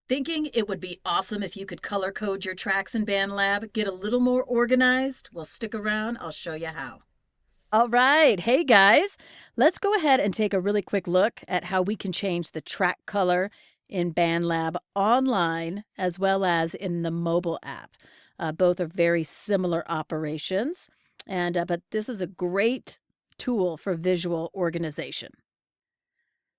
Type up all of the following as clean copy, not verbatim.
Thinking it would be awesome if you could color code your tracks in BandLab, get a little more organized? Well, stick around, I'll show you how. All right. Hey, guys. Let's go ahead and take a really quick look at how we can change the track color in BandLab online as well as in the mobile app. Both are very similar operations, but this is a great tool for visual organization.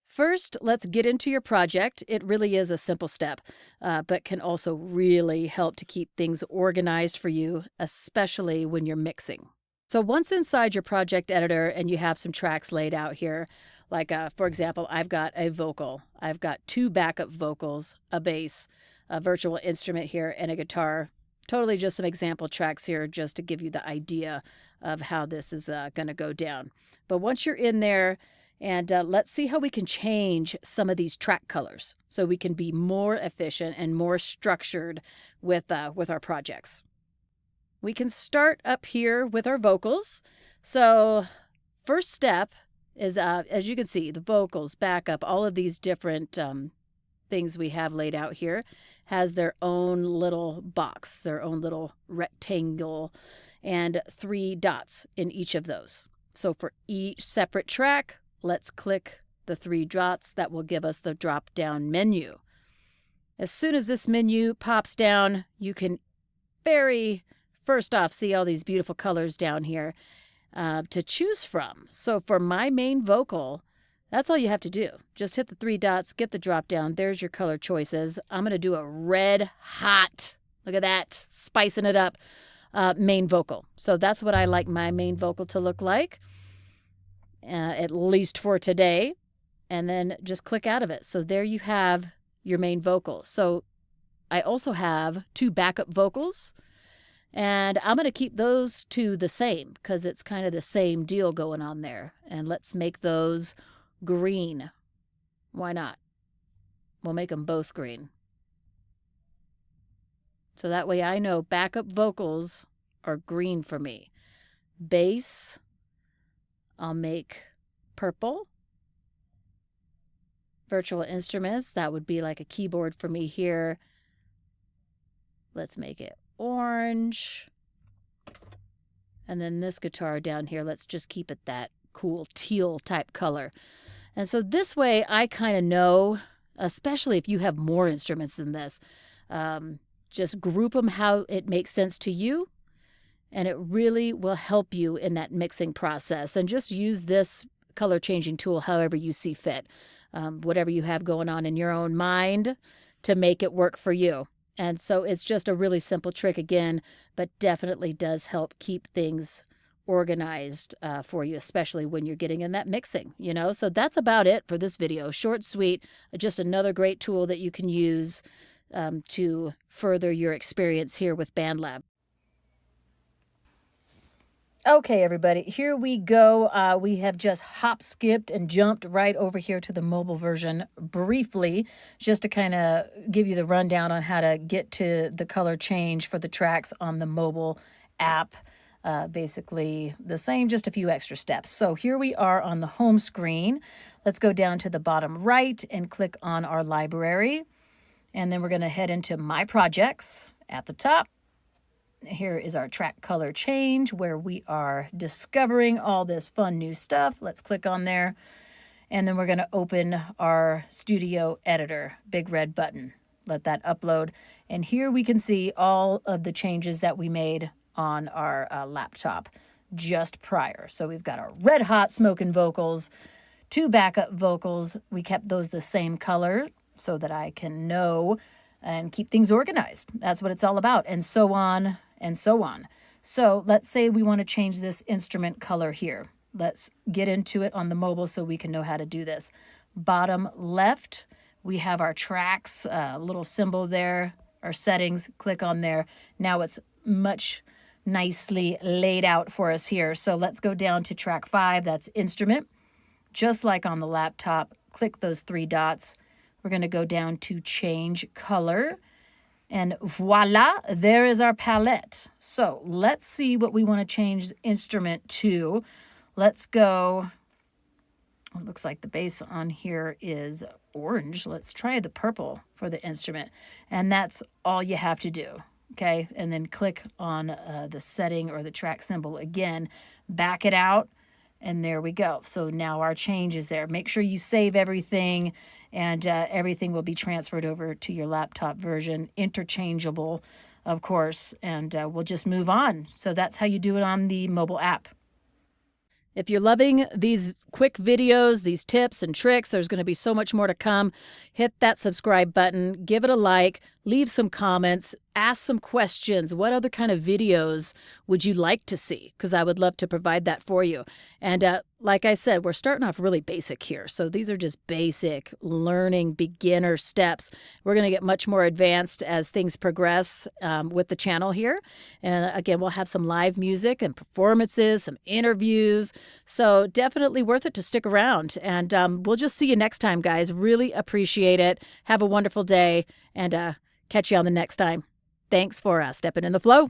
First, let's get into your project. It really is a simple step, but can also really help to keep things organized for you, especially when you're mixing. So once inside your project editor and you have some tracks laid out here, like for example, I've got a vocal, I've got two backup vocals, a bass, a virtual instrument here, and a guitar. Totally just some example tracks here just to give you the idea of how this is going to go down. But once you're in there, and let's see how we can change some of these track colors so we can be more efficient and more structured with our projects. We can start up here with our vocals. So first step is, as you can see, the vocals, backup, all of these different things we have laid out here has their own little box, their own little rectangle, and 3 dots in each of those. So for each separate track, let's click the 3 dots. That will give us the drop-down menu. As soon as this menu pops down, you can first off, see all these beautiful colors down here to choose from. So for my main vocal, that's all you have to do. Just hit the 3 dots, get the drop down. There's your color choices. I'm going to do a red hot, look at that, spicing it up, main vocal. So that's what I like my main vocal to look like, at least for today. And then just click out of it. So there you have your main vocal. So I also have 2 backup vocals. And I'm going to keep those 2 the same because it's kind of the same deal going on there. And let's make those green. Why not? We'll make them both green. So that way I know backup vocals are green for me. Bass, I'll make purple. Virtual instruments, that would be like a keyboard for me here. Let's make it orange. And then this guitar down here, let's just keep it that cool teal type color. And so this way I kind of know, especially if you have more instruments than this, just group them how it makes sense to you. And it really will help you in that mixing process. And just use this color changing tool however you see fit, whatever you have going on in your own mind to make it work for you. And so it's just a really simple trick again, but definitely does help keep things organized for you, especially when you're getting in that mixing, you know? So that's about it for this video. Short, sweet, just another great tool that you can use to further your experience here with BandLab. Okay, everybody, here we go. We have just hop, skipped, and jumped right over here to the mobile version briefly, just to kind of give you the rundown on how to get to the color change for the tracks on the mobile app. Basically the same, just a few extra steps. So here we are on the home screen. Let's go down to the bottom right and click on our library. And then we're going to head into My Projects at the top. Here is our track color change where we are discovering all this fun new stuff. Let's click on there. And then we're going to open our studio editor, big red button. Let that upload. And here we can see all of the changes that we made on our laptop just prior. So we've got our red hot smoking vocals, 2 backup vocals. We kept those the same color so that I can know and keep things organized. That's what it's all about. And so on and so on. So let's say we want to change this instrument color here. Let's get into it on the mobile so we can know how to do this. Bottom left, we have our tracks, little symbol there, our settings, click on there. Now it's much nicely laid out for us here. So let's go down to track 5, that's instrument. Just like on the laptop, click those 3 dots. We're going to go down to change color. And voila, there is our palette. So let's see what we want to change instrument to. Let's go it looks like the base on here is orange. Let's try the purple for the instrument. And that's all you have to do. Okay, and then click on the setting or the track symbol again, back it out, and there we go. So now our change is there. Make sure you save everything, and everything will be transferred over to your laptop version, interchangeable, of course, and we'll just move on. So that's how you do it on the mobile app. If you're loving these quick videos, these tips and tricks, there's going to be so much more to come. Hit that subscribe button, give it a like, leave some comments, ask some questions. What other kind of videos would you like to see? Because I would love to provide that for you. And like I said, we're starting off really basic here. So these are just basic learning beginner steps. We're going to get much more advanced as things progress with the channel here. And again, we'll have some live music and performances, some interviews. So definitely worth it to stick around. And we'll just see you next time, guys. Really appreciate it. Have a wonderful day, and catch you on the next time. Thanks for stepping in the flow.